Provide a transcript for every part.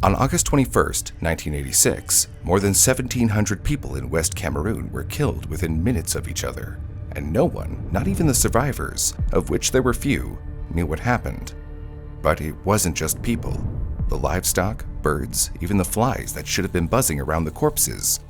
On August 21st, 1986, more than 1,700 people in West Cameroon were killed within minutes of each other, and no one, not even the survivors, of which there were few, knew what happened. But it wasn't just people. The livestock, birds, even the flies that should have been buzzing around the corpses,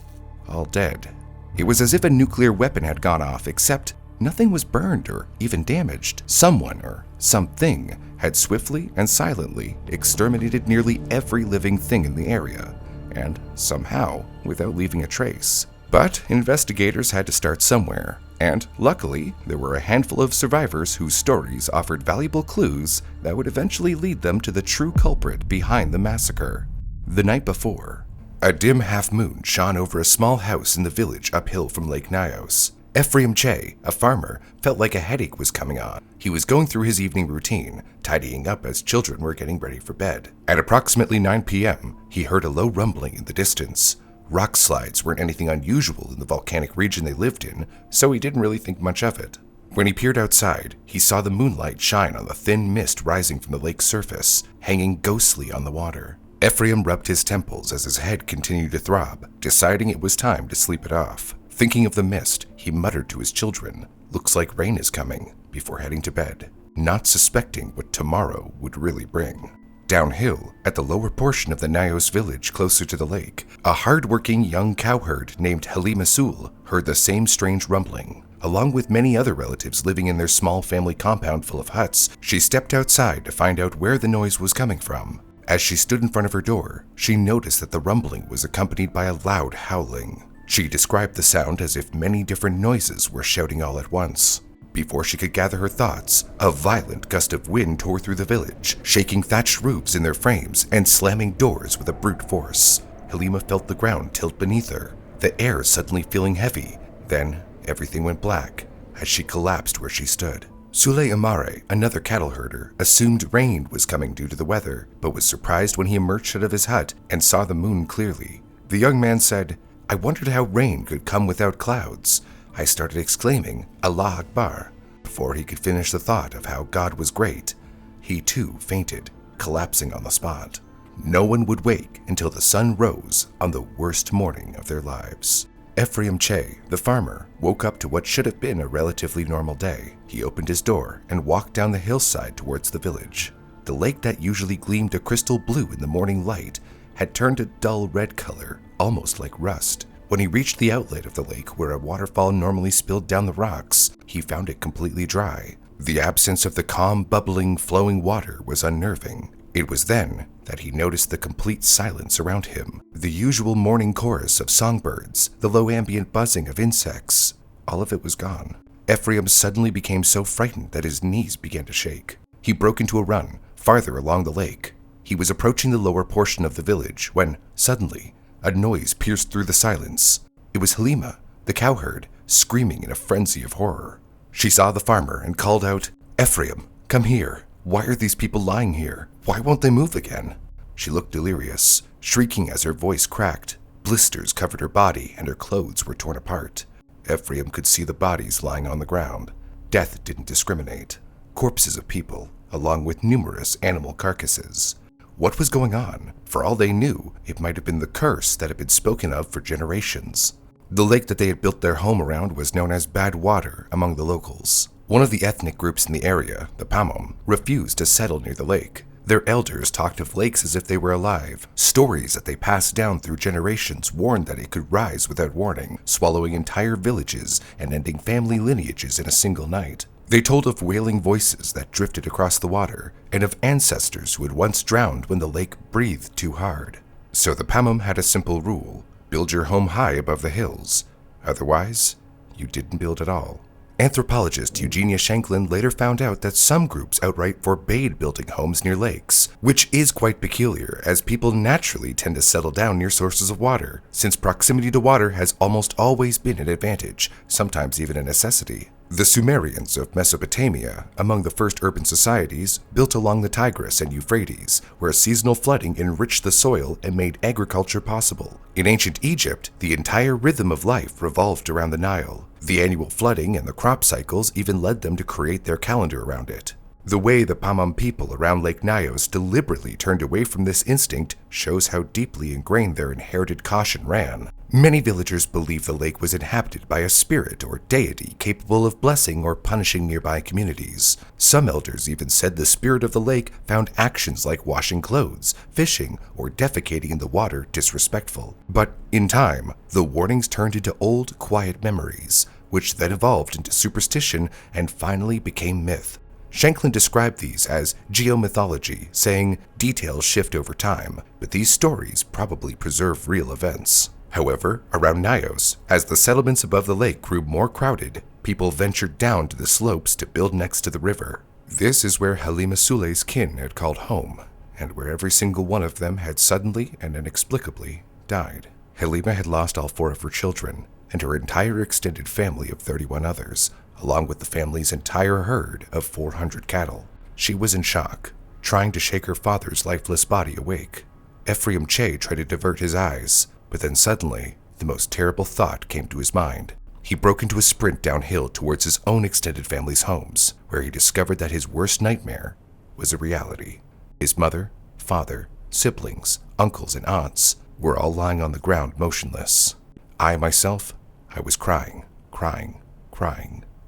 all dead. It was as if a nuclear weapon had gone off, except nothing was burned or even damaged. Someone or something had swiftly and silently exterminated nearly every living thing in the area, and somehow without leaving a trace. But investigators had to start somewhere, and luckily there were a handful of survivors whose stories offered valuable clues that would eventually lead them to the true culprit behind the massacre. The night before, a dim half-moon shone over a small house in the village uphill from Lake Nyos. Ephraim Che, a farmer, felt like a headache was coming on. He was going through his evening routine, tidying up as children were getting ready for bed. At approximately 9 p.m., he heard a low rumbling in the distance. Rock slides weren't anything unusual in the volcanic region they lived in, so he didn't really think much of it. When he peered outside, he saw the moonlight shine on the thin mist rising from the lake's surface, hanging ghostly on the water. Ephraim rubbed his temples as his head continued to throb, deciding it was time to sleep it off. Thinking of the mist, he muttered to his children, "Looks like rain is coming," before heading to bed, not suspecting what tomorrow would really bring. Downhill, at the lower portion of the Nyos village closer to the lake, a hard-working young cowherd named Halima Sul heard the same strange rumbling. Along with many other relatives living in their small family compound full of huts, she stepped outside to find out where the noise was coming from. As she stood in front of her door, she noticed that the rumbling was accompanied by a loud howling. She described the sound as if many different noises were shouting all at once. Before she could gather her thoughts, a violent gust of wind tore through the village, shaking thatched roofs in their frames and slamming doors with a brute force. Halima felt the ground tilt beneath her, the air suddenly feeling heavy. Then everything went black as she collapsed where she stood. Sule Amare, another cattle herder, assumed rain was coming due to the weather, but was surprised when he emerged out of his hut and saw the moon clearly. The young man said, "I wondered how rain could come without clouds. I started exclaiming, Allah Akbar." Before he could finish the thought of how God was great, he too fainted, collapsing on the spot. No one would wake until the sun rose on the worst morning of their lives. Ephraim Che, the farmer, woke up to what should have been a relatively normal day. He opened his door and walked down the hillside towards the village. The lake that usually gleamed a crystal blue in the morning light had turned a dull red color, almost like rust. When he reached the outlet of the lake where a waterfall normally spilled down the rocks, he found it completely dry. The absence of the calm, bubbling, flowing water was unnerving. It was then that he noticed the complete silence around him. The usual morning chorus of songbirds, the low ambient buzzing of insects, all of it was gone. Ephraim suddenly became so frightened that his knees began to shake. He broke into a run, farther along the lake. He was approaching the lower portion of the village when, suddenly, a noise pierced through the silence. It was Halima, the cowherd, screaming in a frenzy of horror. She saw the farmer and called out, "Ephraim, come here. Why are these people lying here? Why won't they move again?" She looked delirious, shrieking as her voice cracked. Blisters covered her body and her clothes were torn apart. Ephraim could see the bodies lying on the ground. Death didn't discriminate. Corpses of people, along with numerous animal carcasses. What was going on? For all they knew, it might have been the curse that had been spoken of for generations. The lake that they had built their home around was known as Bad Water among the locals. One of the ethnic groups in the area, the Pamom, refused to settle near the lake. Their elders talked of lakes as if they were alive. Stories that they passed down through generations warned that it could rise without warning, swallowing entire villages and ending family lineages in a single night. They told of wailing voices that drifted across the water, and of ancestors who had once drowned when the lake breathed too hard. So the Pamom had a simple rule: build your home high above the hills. Otherwise, you didn't build at all. Anthropologist Eugenia Shanklin later found out that some groups outright forbade building homes near lakes, which is quite peculiar as people naturally tend to settle down near sources of water, since proximity to water has almost always been an advantage, sometimes even a necessity. The Sumerians of Mesopotamia, among the first urban societies, built along the Tigris and Euphrates, where seasonal flooding enriched the soil and made agriculture possible. In ancient Egypt, the entire rhythm of life revolved around the Nile. The annual flooding and the crop cycles even led them to create their calendar around it. The way the Pamam people around Lake Nyos deliberately turned away from this instinct shows how deeply ingrained their inherited caution ran. Many villagers believed the lake was inhabited by a spirit or deity capable of blessing or punishing nearby communities. Some elders even said the spirit of the lake found actions like washing clothes, fishing, or defecating in the water disrespectful. But in time, the warnings turned into old, quiet memories, which then evolved into superstition and finally became myth. Shanklin described these as geomythology, saying details shift over time, but these stories probably preserve real events. However, around Nyos, as the settlements above the lake grew more crowded, people ventured down to the slopes to build next to the river. This is where Halima Sule's kin had called home, and where every single one of them had suddenly and inexplicably died. Halima had lost all 4 of her children, and her entire extended family of 31 others, along with the family's entire herd of 400 cattle. She was in shock, trying to shake her father's lifeless body awake. Ephraim Che tried to divert his eyes, but then suddenly, the most terrible thought came to his mind. He broke into a sprint downhill towards his own extended family's homes, where he discovered that his worst nightmare was a reality. His mother, father, siblings, uncles, and aunts were all lying on the ground motionless. I was crying,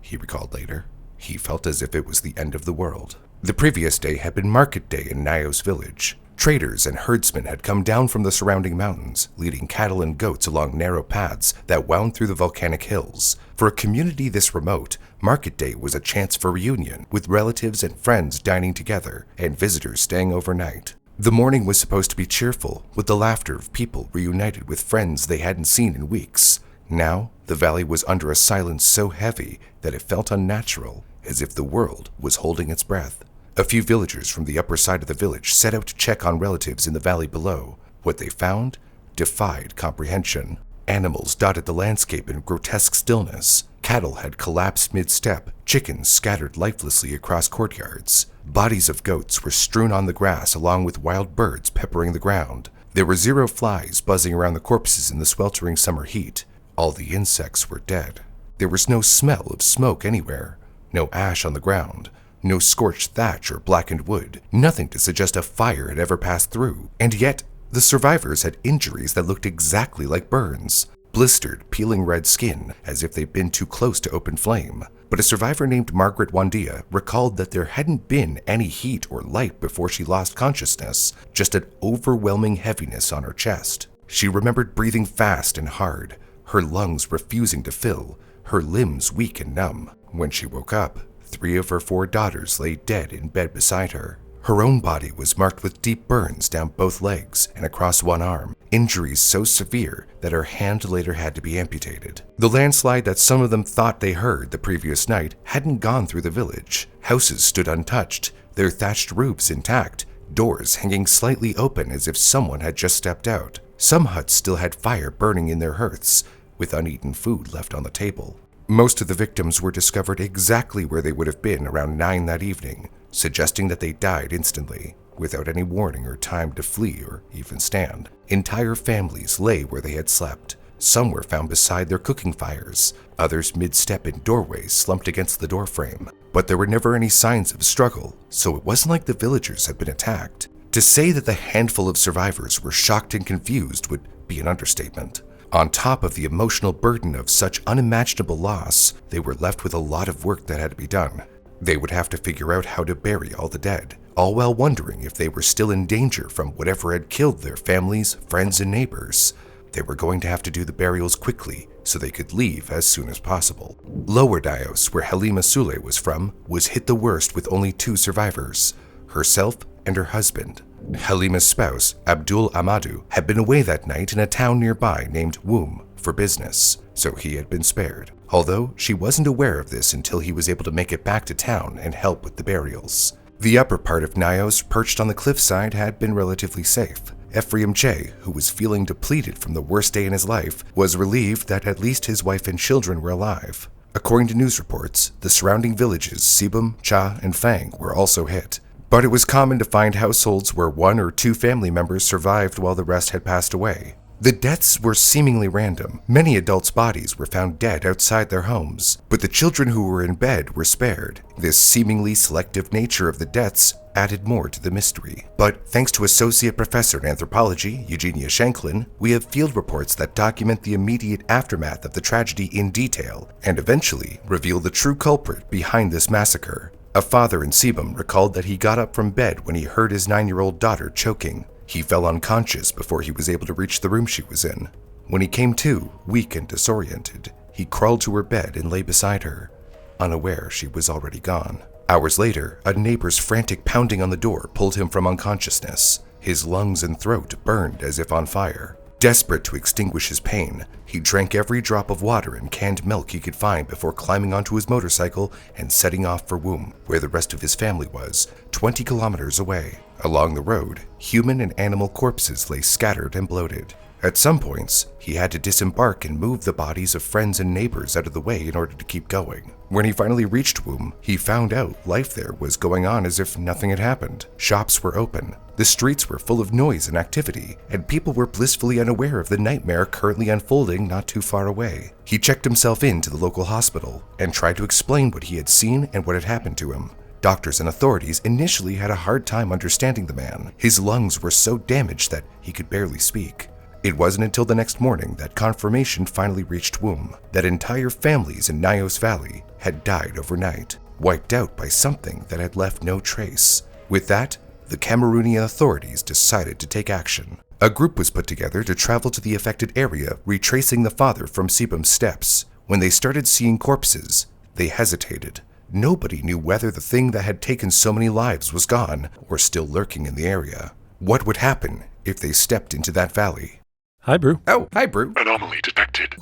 he recalled later. He felt as if it was the end of the world. The previous day had been market day in Nyos village. Traders and herdsmen had come down from the surrounding mountains, leading cattle and goats along narrow paths that wound through the volcanic hills. For a community this remote, market day was a chance for reunion, with relatives and friends dining together and visitors staying overnight. The morning was supposed to be cheerful, with the laughter of people reunited with friends they hadn't seen in weeks. Now, the valley was under a silence so heavy that it felt unnatural, as if the world was holding its breath. A few villagers from the upper side of the village set out to check on relatives in the valley below. What they found defied comprehension. Animals dotted the landscape in grotesque stillness. Cattle had collapsed mid-step, chickens scattered lifelessly across courtyards. Bodies of goats were strewn on the grass along with wild birds peppering the ground. There were 0 flies buzzing around the corpses in the sweltering summer heat. All the insects were dead. There was no smell of smoke anywhere, no ash on the ground, no scorched thatch or blackened wood, nothing to suggest a fire had ever passed through. And yet, the survivors had injuries that looked exactly like burns, blistered, peeling red skin, as if they'd been too close to open flame. But a survivor named Margaret Wandia recalled that there hadn't been any heat or light before she lost consciousness, just an overwhelming heaviness on her chest. She remembered breathing fast and hard, her lungs refusing to fill, her limbs weak and numb. When she woke up, 3 of her 4 daughters lay dead in bed beside her. Her own body was marked with deep burns down both legs and across one arm, injuries so severe that her hand later had to be amputated. The landslide that some of them thought they heard the previous night hadn't gone through the village. Houses stood untouched, their thatched roofs intact, doors hanging slightly open as if someone had just stepped out. Some huts still had fire burning in their hearths, with uneaten food left on the table. Most of the victims were discovered exactly where they would have been around 9 that evening, suggesting that they died instantly, without any warning or time to flee or even stand. Entire families lay where they had slept. Some were found beside their cooking fires, others mid-step in doorways slumped against the doorframe. But there were never any signs of struggle, so it wasn't like the villagers had been attacked. To say that the handful of survivors were shocked and confused would be an understatement. On top of the emotional burden of such unimaginable loss, they were left with a lot of work that had to be done. They would have to figure out how to bury all the dead, all while wondering if they were still in danger from whatever had killed their families, friends, and neighbors. They were going to have to do the burials quickly so they could leave as soon as possible. Lower Nyos, where Halima Sule was from, was hit the worst with only 2 survivors, herself and her husband. Halima's spouse, Abdul Amadou, had been away that night in a town nearby named Woom for business, so he had been spared, although she wasn't aware of this until he was able to make it back to town and help with the burials. The upper part of Nyos, perched on the cliffside, had been relatively safe. Ephraim Che, who was feeling depleted from the worst day in his life, was relieved that at least his wife and children were alive. According to news reports, the surrounding villages Sibum, Cha, and Fang were also hit. But it was common to find households where 1 or 2 family members survived while the rest had passed away. The deaths were seemingly random. Many adults' bodies were found dead outside their homes, but the children who were in bed were spared. This seemingly selective nature of the deaths added more to the mystery. But thanks to Associate Professor in Anthropology, Eugenia Shanklin, we have field reports that document the immediate aftermath of the tragedy in detail and eventually reveal the true culprit behind this massacre. A father in Sebum recalled that he got up from bed when he heard his 9-year-old daughter choking. He fell unconscious before he was able to reach the room she was in. When he came to, weak and disoriented, he crawled to her bed and lay beside her, unaware she was already gone. Hours later, a neighbor's frantic pounding on the door pulled him from unconsciousness. His lungs and throat burned as if on fire. Desperate to extinguish his pain, he drank every drop of water and canned milk he could find before climbing onto his motorcycle and setting off for Wombe, where the rest of his family was, 20 kilometers away. Along the road, human and animal corpses lay scattered and bloated. At some points, he had to disembark and move the bodies of friends and neighbors out of the way in order to keep going. When he finally reached Wombe, he found out life there was going on as if nothing had happened. Shops were open, the streets were full of noise and activity, and people were blissfully unaware of the nightmare currently unfolding not too far away. He checked himself into the local hospital and tried to explain what he had seen and what had happened to him. Doctors and authorities initially had a hard time understanding the man. His lungs were so damaged that he could barely speak. It wasn't until the next morning that confirmation finally reached Wombe that entire families in Nyos Valley had died overnight, wiped out by something that had left no trace. With that, the Cameroonian authorities decided to take action. A group was put together to travel to the affected area, retracing the father from Sebum's steps. When they started seeing corpses, they hesitated. Nobody knew whether the thing that had taken so many lives was gone or still lurking in the area. What would happen if they stepped into that valley? Hi, Brew. Oh, hi, Brew. Anomaly detected.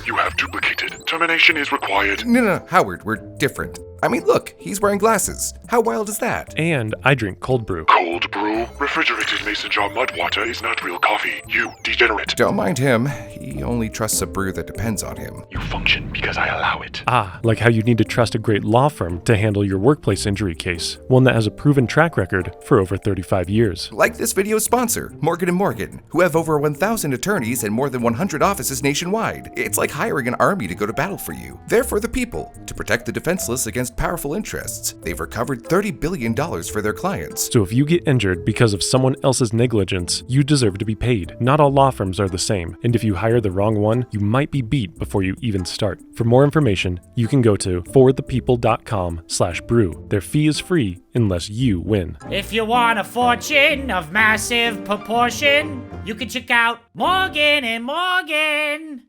You have duplicated. Termination is required. No, Howard, we're different. I mean, look, he's wearing glasses. How wild is that? And I drink cold brew. Cold brew? Refrigerated mason jar mud water is not real coffee. You degenerate. Don't mind him. He only trusts a brew that depends on him. You function because I allow it. Ah, like how you need to trust a great law firm to handle your workplace injury case, one that has a proven track record for over 35 years. Like this video's sponsor, Morgan & Morgan, who have over 1,000 attorneys and more than 100 offices nationwide. It's like hiring an army to go to battle for you. They're for the people, to protect the defenseless against powerful interests. They've recovered $30 billion for their clients. So if you get injured because of someone else's negligence, you deserve to be paid. Not all law firms are the same, and if you hire the wrong one, you might be beat before you even start. For more information, you can go to forthepeople.com/brew. Their fee is free unless you win. If you want a fortune of massive proportion, you can check out Morgan & Morgan.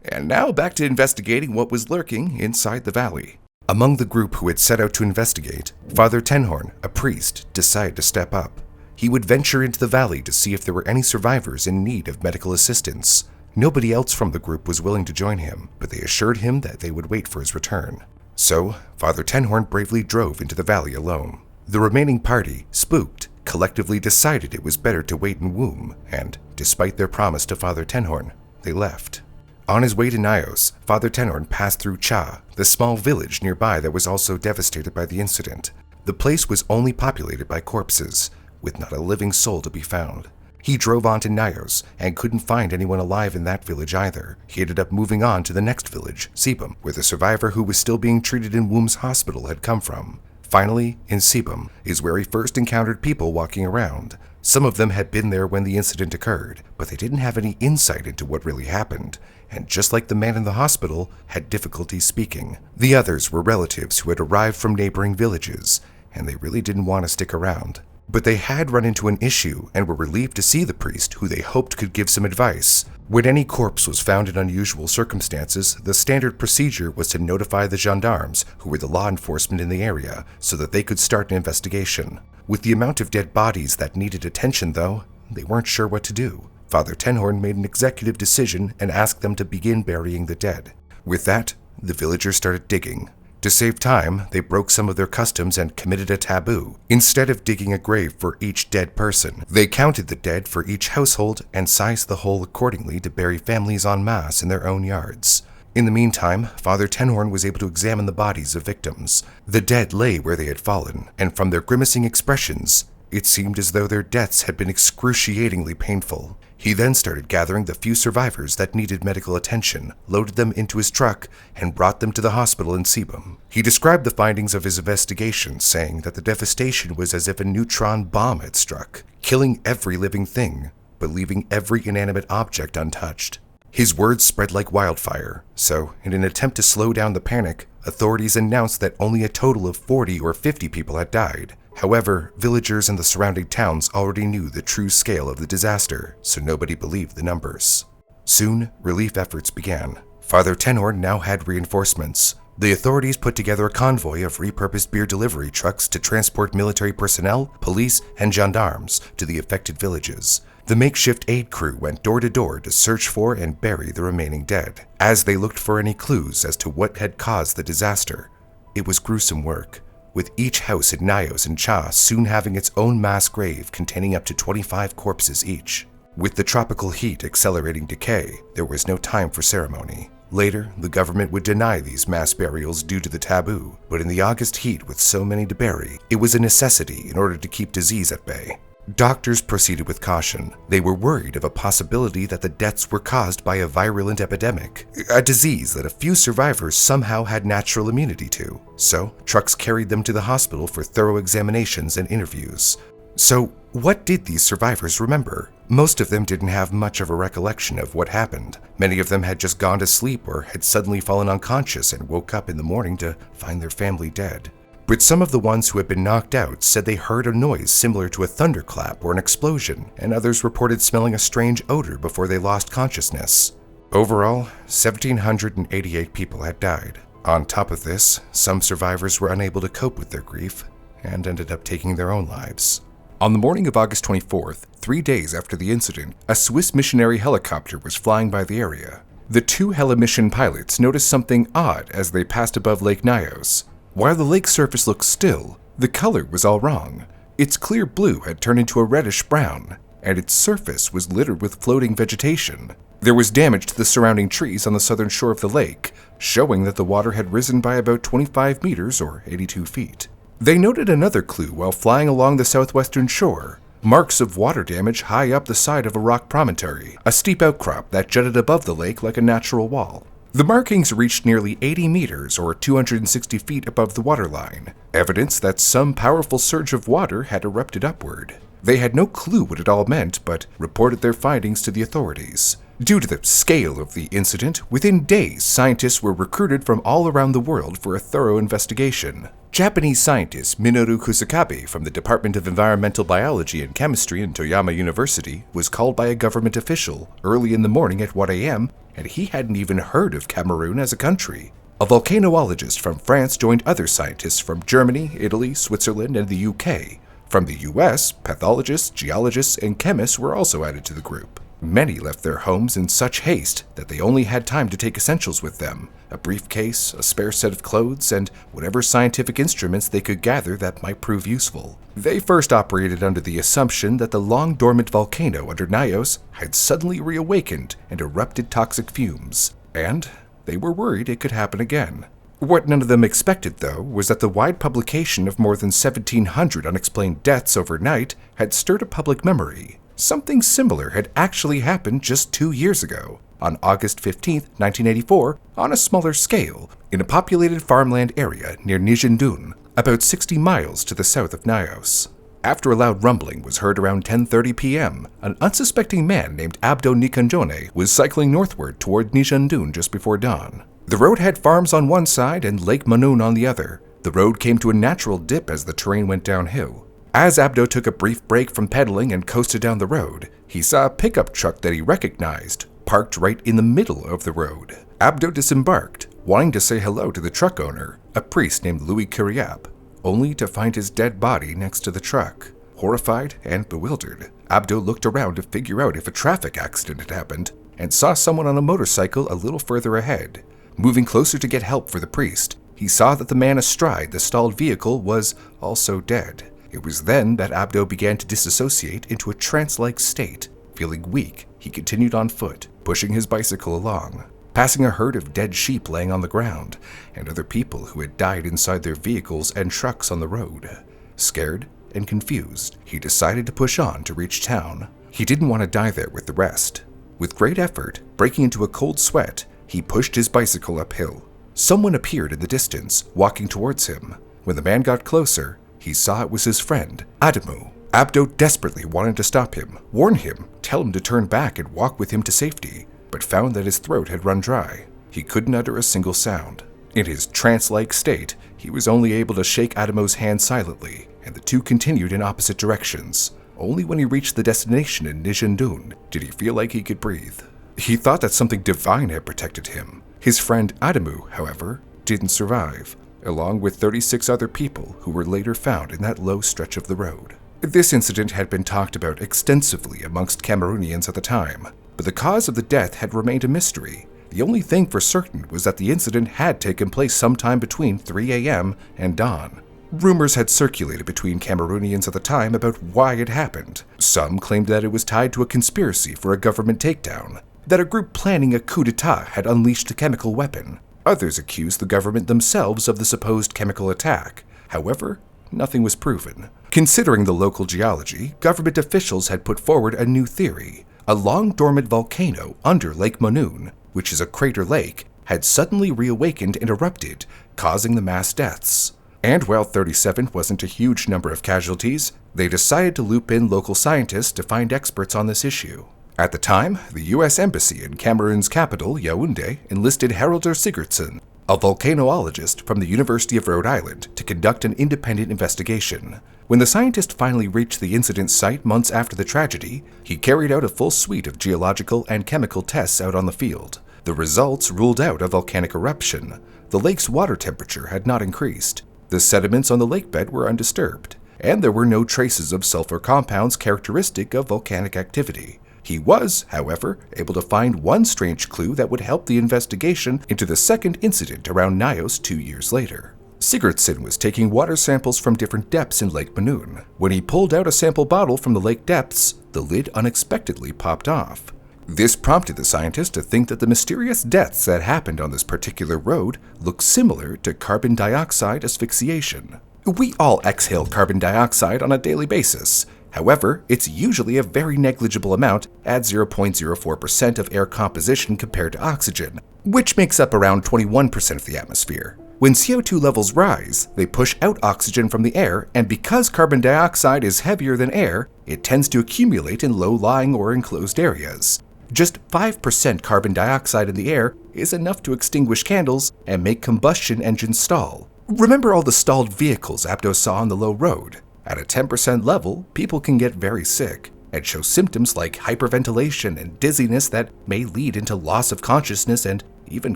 And now back to investigating what was lurking inside the valley. Among the group who had set out to investigate, Father Tenhorn, a priest, decided to step up. He would venture into the valley to see if there were any survivors in need of medical assistance. Nobody else from the group was willing to join him, but they assured him that they would wait for his return. So, Father Tenhorn bravely drove into the valley alone. The remaining party, spooked, collectively decided it was better to wait in Wombe, and, despite their promise to Father Tenhorn, they left. On his way to Nyos, Father Tenhorn passed through Cha, the small village nearby that was also devastated by the incident. The place was only populated by corpses, with not a living soul to be found. He drove on to Nyos and couldn't find anyone alive in that village either. He ended up moving on to the next village, Sebum, where the survivor who was still being treated in Wombe's hospital had come from. Finally, in Sebum is where he first encountered people walking around. Some of them had been there when the incident occurred, but they didn't have any insight into what really happened, and just like the man in the hospital, had difficulty speaking. The others were relatives who had arrived from neighboring villages, and they really didn't want to stick around. But they had run into an issue and were relieved to see the priest, who they hoped could give some advice. When any corpse was found in unusual circumstances, the standard procedure was to notify the gendarmes, who were the law enforcement in the area, so that they could start an investigation. With the amount of dead bodies that needed attention, though, they weren't sure what to do. Father Tenhorn made an executive decision and asked them to begin burying the dead. With that, the villagers started digging. To save time, they broke some of their customs and committed a taboo. Instead of digging a grave for each dead person, they counted the dead for each household and sized the hole accordingly to bury families en masse in their own yards. In the meantime, Father Tenhorn was able to examine the bodies of victims. The dead lay where they had fallen, and from their grimacing expressions, It seemed as though their deaths had been excruciatingly painful. He then started gathering the few survivors that needed medical attention, loaded them into his truck, and brought them to the hospital in Sebum. He described the findings of his investigation, saying that the devastation was as if a neutron bomb had struck, killing every living thing, but leaving every inanimate object untouched. His words spread like wildfire, so in an attempt to slow down the panic, authorities announced that only a total of 40 or 50 people had died. However, villagers in the surrounding towns already knew the true scale of the disaster, so nobody believed the numbers. Soon, relief efforts began. Father Tenor now had reinforcements. The authorities put together a convoy of repurposed beer delivery trucks to transport military personnel, police, and gendarmes to the affected villages. The makeshift aid crew went door to door to search for and bury the remaining dead, as they looked for any clues as to what had caused the disaster. It was gruesome work, with each house in Nyos and Cha soon having its own mass grave containing up to 25 corpses each. With the tropical heat accelerating decay, there was no time for ceremony. Later, the government would deny these mass burials due to the taboo, but in the August heat with so many to bury, it was a necessity in order to keep disease at bay. Doctors proceeded with caution. They were worried of a possibility that the deaths were caused by a virulent epidemic, a disease that a few survivors somehow had natural immunity to. So, trucks carried them to the hospital for thorough examinations and interviews. So, what did these survivors remember? Most of them didn't have much of a recollection of what happened. Many of them had just gone to sleep or had suddenly fallen unconscious and woke up in the morning to find their family dead. But some of the ones who had been knocked out said they heard a noise similar to a thunderclap or an explosion, and others reported smelling a strange odor before they lost consciousness. Overall, 1,788 people had died. On top of this, some survivors were unable to cope with their grief and ended up taking their own lives. On the morning of August 24th, 3 days after the incident, a Swiss missionary helicopter was flying by the area. The two heli-mission pilots noticed something odd as they passed above Lake Nyos. While the lake surface looked still, the color was all wrong. Its clear blue had turned into a reddish brown, and its surface was littered with floating vegetation. There was damage to the surrounding trees on the southern shore of the lake, showing that the water had risen by about 25 meters or 82 feet. They noted another clue while flying along the southwestern shore, marks of water damage high up the side of a rock promontory, a steep outcrop that jutted above the lake like a natural wall. The markings reached nearly 80 meters or 260 feet above the waterline, evidence that some powerful surge of water had erupted upward. They had no clue what it all meant, but reported their findings to the authorities. Due to the scale of the incident, within days, scientists were recruited from all around the world for a thorough investigation. Japanese scientist Minoru Kusakabe from the Department of Environmental Biology and Chemistry in Toyama University was called by a government official early in the morning at 1 a.m., and he hadn't even heard of Cameroon as a country. A volcanologist from France joined other scientists from Germany, Italy, Switzerland, and the UK. From the US, pathologists, geologists, and chemists were also added to the group. Many left their homes in such haste that they only had time to take essentials with them, a briefcase, a spare set of clothes, and whatever scientific instruments they could gather that might prove useful. They first operated under the assumption that the long-dormant volcano under Nyos had suddenly reawakened and erupted toxic fumes, and they were worried it could happen again. What none of them expected, though, was that the wide publication of more than 1,700 unexplained deaths overnight had stirred a public memory. Something similar had actually happened just 2 years ago, on August 15, 1984, on a smaller scale, in a populated farmland area near Nijindun, about 60 miles to the south of Nyos. After a loud rumbling was heard around 10:30 p.m., an unsuspecting man named Abdo Nikanjone was cycling northward toward Nijindun just before dawn. The road had farms on one side and Lake Monoun on the other. The road came to a natural dip as the terrain went downhill. As Abdo took a brief break from pedaling and coasted down the road, he saw a pickup truck that he recognized, parked right in the middle of the road. Abdo disembarked, wanting to say hello to the truck owner, a priest named Louis Curiap, only to find his dead body next to the truck. Horrified and bewildered, Abdo looked around to figure out if a traffic accident had happened, and saw someone on a motorcycle a little further ahead. Moving closer to get help for the priest, he saw that the man astride the stalled vehicle was also dead. It was then that Abdo began to disassociate into a trance-like state. Feeling weak, he continued on foot, pushing his bicycle along, passing a herd of dead sheep laying on the ground, and other people who had died inside their vehicles and trucks on the road. Scared and confused, he decided to push on to reach town. He didn't want to die there with the rest. With great effort, breaking into a cold sweat, he pushed his bicycle uphill. Someone appeared in the distance, walking towards him. When the man got closer, he saw it was his friend, Adamu. Abdo desperately wanted to stop him, warn him, tell him to turn back and walk with him to safety, but found that his throat had run dry. He couldn't utter a single sound. In his trance-like state, he was only able to shake Adamu's hand silently, and the two continued in opposite directions. Only when he reached the destination in Nijindun did he feel like he could breathe. He thought that something divine had protected him. His friend Adamu, however, didn't survive, along with 36 other people who were later found in that low stretch of the road. This incident had been talked about extensively amongst Cameroonians at the time, but the cause of the death had remained a mystery. The only thing for certain was that the incident had taken place sometime between 3 a.m. and dawn. Rumors had circulated between Cameroonians at the time about why it happened. Some claimed that it was tied to a conspiracy for a government takedown, that a group planning a coup d'etat had unleashed a chemical weapon. Others accused the government themselves of the supposed chemical attack. However, nothing was proven. Considering the local geology, government officials had put forward a new theory. A long-dormant volcano under Lake Monoun, which is a crater lake, had suddenly reawakened and erupted, causing the mass deaths. And while 37 wasn't a huge number of casualties, they decided to loop in local scientists to find experts on this issue. At the time, the U.S. Embassy in Cameroon's capital, Yaoundé, enlisted Haraldur Sigurdsson, a volcanologist from the University of Rhode Island, to conduct an independent investigation. When the scientist finally reached the incident site months after the tragedy, he carried out a full suite of geological and chemical tests out on the field. The results ruled out a volcanic eruption. The lake's water temperature had not increased. The sediments on the lakebed were undisturbed, and there were no traces of sulfur compounds characteristic of volcanic activity. He was, however, able to find one strange clue that would help the investigation into the second incident around Nyos 2 years later. Sigurdsson was taking water samples from different depths in Lake Monoun. When he pulled out a sample bottle from the lake depths, the lid unexpectedly popped off. This prompted the scientist to think that the mysterious deaths that happened on this particular road looked similar to carbon dioxide asphyxiation. We all exhale carbon dioxide on a daily basis. However, it's usually a very negligible amount at 0.04% of air composition compared to oxygen, which makes up around 21% of the atmosphere. When CO2 levels rise, they push out oxygen from the air, and because carbon dioxide is heavier than air, it tends to accumulate in low-lying or enclosed areas. Just 5% carbon dioxide in the air is enough to extinguish candles and make combustion engines stall. Remember all the stalled vehicles Abdo saw on the low road? At a 10% level, people can get very sick and show symptoms like hyperventilation and dizziness that may lead into loss of consciousness and even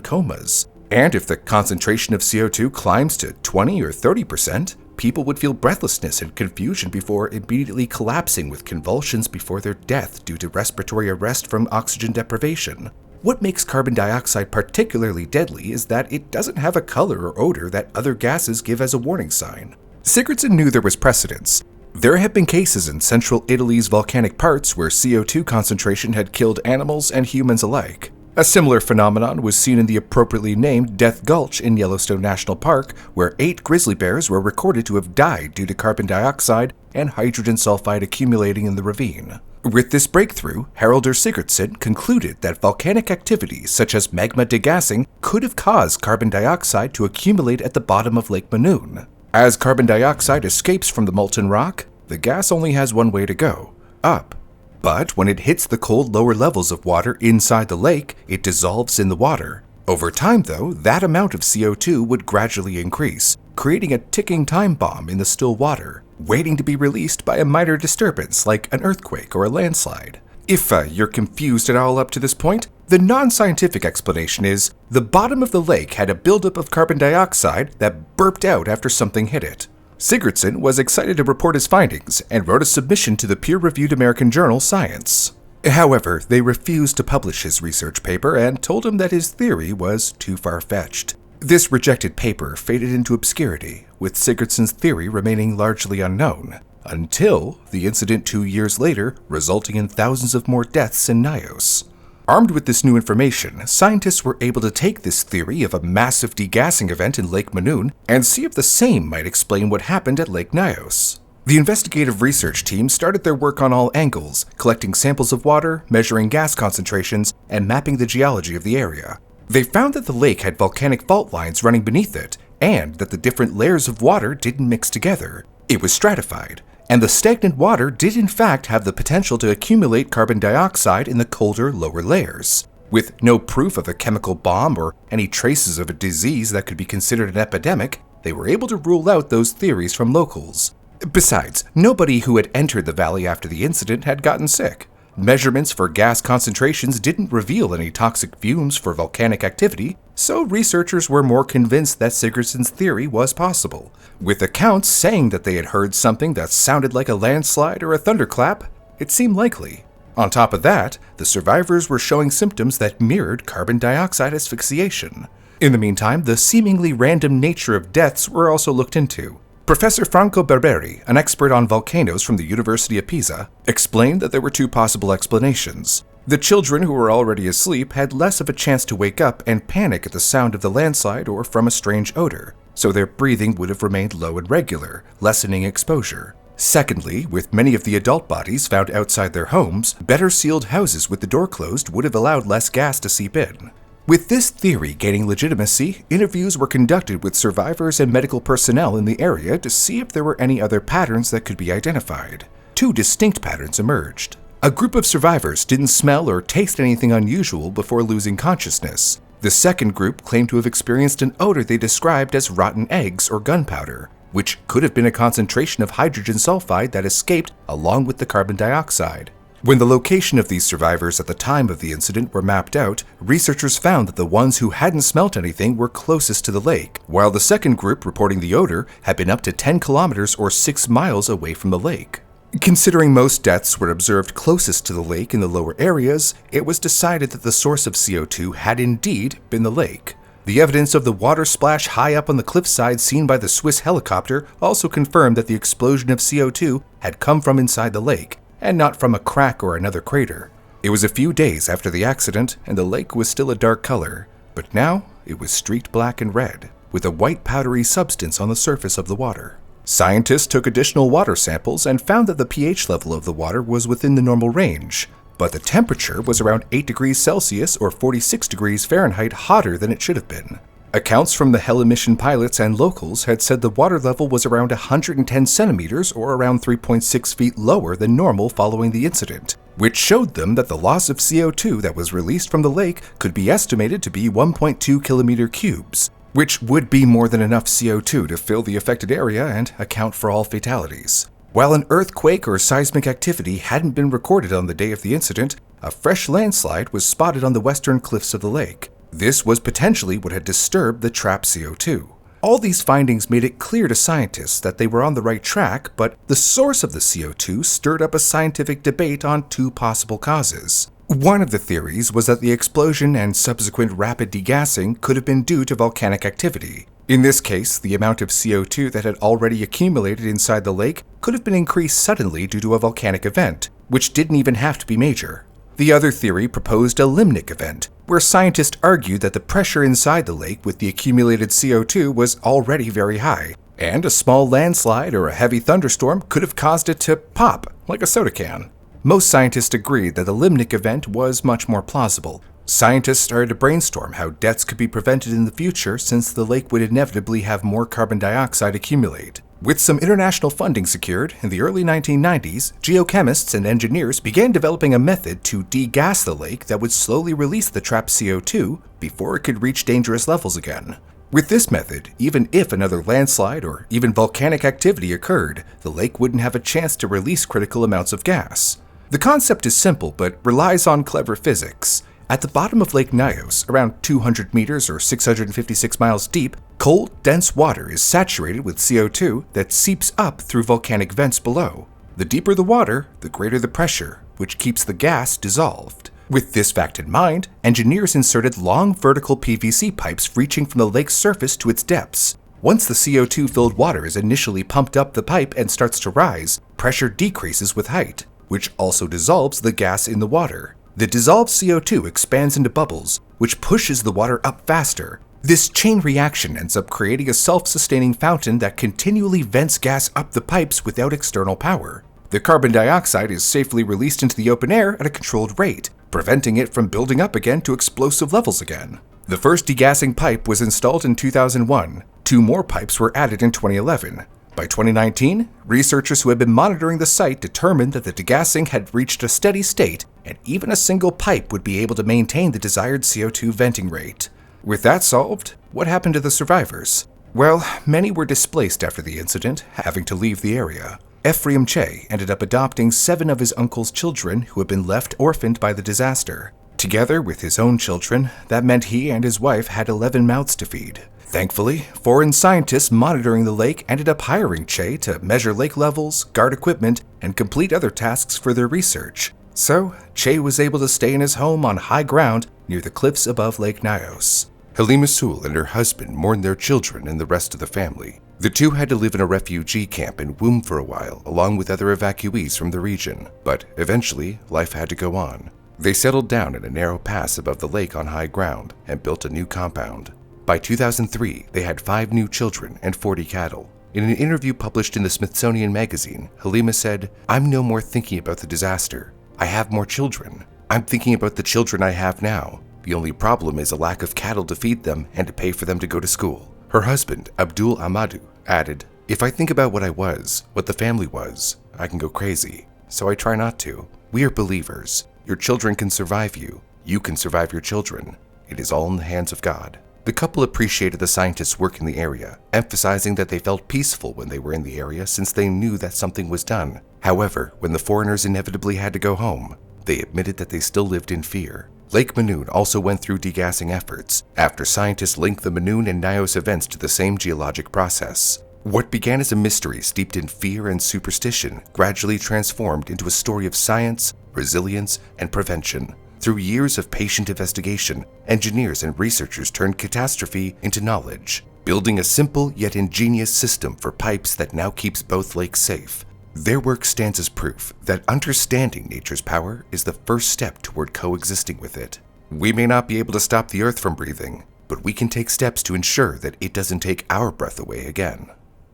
comas. And if the concentration of CO2 climbs to 20 or 30%, people would feel breathlessness and confusion before immediately collapsing with convulsions before their death due to respiratory arrest from oxygen deprivation. What makes carbon dioxide particularly deadly is that it doesn't have a color or odor that other gases give as a warning sign. Sigurdsson knew there was precedence. There have been cases in central Italy's volcanic parts where CO2 concentration had killed animals and humans alike. A similar phenomenon was seen in the appropriately named Death Gulch in Yellowstone National Park, where 8 grizzly bears were recorded to have died due to carbon dioxide and hydrogen sulfide accumulating in the ravine. With this breakthrough, Haraldur Sigurdsson concluded that volcanic activity such as magma degassing could have caused carbon dioxide to accumulate at the bottom of Lake Monoun. As carbon dioxide escapes from the molten rock, the gas only has one way to go, up. But when it hits the cold lower levels of water inside the lake, it dissolves in the water. Over time, though, that amount of CO2 would gradually increase, creating a ticking time bomb in the still water, waiting to be released by a minor disturbance like an earthquake or a landslide. If you're confused at all up to this point, the non-scientific explanation is the bottom of the lake had a buildup of carbon dioxide that burped out after something hit it. Sigurdsson was excited to report his findings and wrote a submission to the peer-reviewed American journal Science. However, they refused to publish his research paper and told him that his theory was too far-fetched. This rejected paper faded into obscurity, with Sigurdsson's theory remaining largely unknown, until the incident 2 years later, resulting in thousands of more deaths in Nyos. Armed with this new information, scientists were able to take this theory of a massive degassing event in Lake Monoun and see if the same might explain what happened at Lake Nyos. The investigative research team started their work on all angles, collecting samples of water, measuring gas concentrations, and mapping the geology of the area. They found that the lake had volcanic fault lines running beneath it, and that the different layers of water didn't mix together. It was stratified, and the stagnant water did in fact have the potential to accumulate carbon dioxide in the colder lower layers. With no proof of a chemical bomb or any traces of a disease that could be considered an epidemic, they were able to rule out those theories from locals. Besides, nobody who had entered the valley after the incident had gotten sick. Measurements for gas concentrations didn't reveal any toxic fumes for volcanic activity, so researchers were more convinced that Sigurdsson's theory was possible. With accounts saying that they had heard something that sounded like a landslide or a thunderclap, it seemed likely. On top of that, the survivors were showing symptoms that mirrored carbon dioxide asphyxiation. In the meantime, the seemingly random nature of deaths were also looked into. Professor Franco Berberi, an expert on volcanoes from the University of Pisa, explained that there were two possible explanations. The children who were already asleep had less of a chance to wake up and panic at the sound of the landslide or from a strange odor, so their breathing would have remained low and regular, lessening exposure. Secondly, with many of the adult bodies found outside their homes, better sealed houses with the door closed would have allowed less gas to seep in. With this theory gaining legitimacy, interviews were conducted with survivors and medical personnel in the area to see if there were any other patterns that could be identified. Two distinct patterns emerged. A group of survivors didn't smell or taste anything unusual before losing consciousness. The second group claimed to have experienced an odor they described as rotten eggs or gunpowder, which could have been a concentration of hydrogen sulfide that escaped along with the carbon dioxide. When the location of these survivors at the time of the incident were mapped out, researchers found that the ones who hadn't smelt anything were closest to the lake, while the second group reporting the odor had been up to 10 kilometers or 6 miles away from the lake. Considering most deaths were observed closest to the lake in the lower areas, it was decided that the source of CO2 had indeed been the lake. The evidence of the water splash high up on the cliffside seen by the Swiss helicopter also confirmed that the explosion of CO2 had come from inside the lake, and not from a crack or another crater. It was a few days after the accident, and the lake was still a dark color, but now it was streaked black and red, with a white powdery substance on the surface of the water. Scientists took additional water samples and found that the pH level of the water was within the normal range, but the temperature was around 8 degrees Celsius or 46 degrees Fahrenheit hotter than it should have been. Accounts from the Hell mission pilots and locals had said the water level was around 110 centimeters or around 3.6 feet lower than normal following the incident, which showed them that the loss of CO2 that was released from the lake could be estimated to be 1.2 kilometer cubes, which would be more than enough CO2 to fill the affected area and account for all fatalities. While an earthquake or seismic activity hadn't been recorded on the day of the incident, a fresh landslide was spotted on the western cliffs of the lake. This was potentially what had disturbed the trapped CO2. All these findings made it clear to scientists that they were on the right track, but the source of the CO2 stirred up a scientific debate on two possible causes. One of the theories was that the explosion and subsequent rapid degassing could have been due to volcanic activity. In this case, the amount of CO2 that had already accumulated inside the lake could have been increased suddenly due to a volcanic event, which didn't even have to be major. The other theory proposed a limnic event, where scientists argued that the pressure inside the lake with the accumulated CO2 was already very high, and a small landslide or a heavy thunderstorm could have caused it to pop, like a soda can. Most scientists agreed that the limnic event was much more plausible. Scientists started to brainstorm how deaths could be prevented in the future since the lake would inevitably have more carbon dioxide accumulate. With some international funding secured, in the early 1990s, geochemists and engineers began developing a method to degas the lake that would slowly release the trapped CO2 before it could reach dangerous levels again. With this method, even if another landslide or even volcanic activity occurred, the lake wouldn't have a chance to release critical amounts of gas. The concept is simple but relies on clever physics. At the bottom of Lake Nyos, around 200 meters or 656 miles deep, cold, dense water is saturated with CO2 that seeps up through volcanic vents below. The deeper the water, the greater the pressure, which keeps the gas dissolved. With this fact in mind, engineers inserted long vertical PVC pipes reaching from the lake's surface to its depths. Once the CO2-filled water is initially pumped up the pipe and starts to rise, pressure decreases with height, which also dissolves the gas in the water. The dissolved CO2 expands into bubbles, which pushes the water up faster, This chain reaction ends up creating a self-sustaining fountain that continually vents gas up the pipes without external power. The carbon dioxide is safely released into the open air at a controlled rate, preventing it from building up again to explosive levels again. The first degassing pipe was installed in 2001. 2 more pipes were added in 2011. By 2019, researchers who had been monitoring the site determined that the degassing had reached a steady state, and even a single pipe would be able to maintain the desired CO2 venting rate. With that solved, what happened to the survivors? Well, many were displaced after the incident, having to leave the area. Ephraim Che ended up adopting 7 of his uncle's children who had been left orphaned by the disaster. Together with his own children, that meant he and his wife had 11 mouths to feed. Thankfully, foreign scientists monitoring the lake ended up hiring Che to measure lake levels, guard equipment, and complete other tasks for their research. So, Che was able to stay in his home on high ground near the cliffs above Lake Nyos. Halima Soul and her husband mourned their children and the rest of the family. The 2 had to live in a refugee camp in Womb for a while, along with other evacuees from the region. But eventually, life had to go on. They settled down in a narrow pass above the lake on high ground and built a new compound. By 2003, they had 5 new children and 40 cattle. In an interview published in the Smithsonian Magazine, Halima said, "I'm no more thinking about the disaster. I have more children. I'm thinking about the children I have now. The only problem is a lack of cattle to feed them and to pay for them to go to school." Her husband, Abdul Amadou, added, "If I think about what I was, what the family was, I can go crazy. So I try not to. We are believers. Your children can survive you. You can survive your children. It is all in the hands of God." The couple appreciated the scientists' work in the area, emphasizing that they felt peaceful when they were in the area since they knew that something was done. However, when the foreigners inevitably had to go home, they admitted that they still lived in fear. Lake Monoun also went through degassing efforts, after scientists linked the Monoun and Nyos events to the same geologic process. What began as a mystery steeped in fear and superstition gradually transformed into a story of science, resilience, and prevention. Through years of patient investigation, engineers and researchers turned catastrophe into knowledge, building a simple yet ingenious system for pipes that now keeps both lakes safe. Their work stands as proof that understanding nature's power is the first step toward coexisting with it. We may not be able to stop the earth from breathing, but we can take steps to ensure that it doesn't take our breath away again.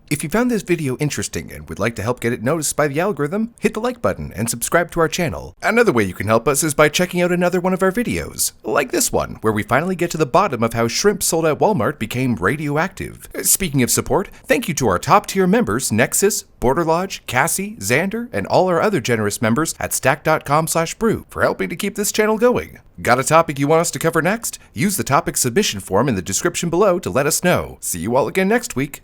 If you found this video interesting and would like to help get it noticed by the algorithm, hit the like button and subscribe to our channel. Another way you can help us is by checking out another one of our videos, like this one, where we finally get to the bottom of how shrimp sold at Walmart became radioactive. Speaking of support, thank you to our top tier members, Nexus, Border Lodge, Cassie, Xander, and all our other generous members at stack.com/brew for helping to keep this channel going. Got a topic you want us to cover next? Use the topic submission form in the description below to let us know. See you all again next week.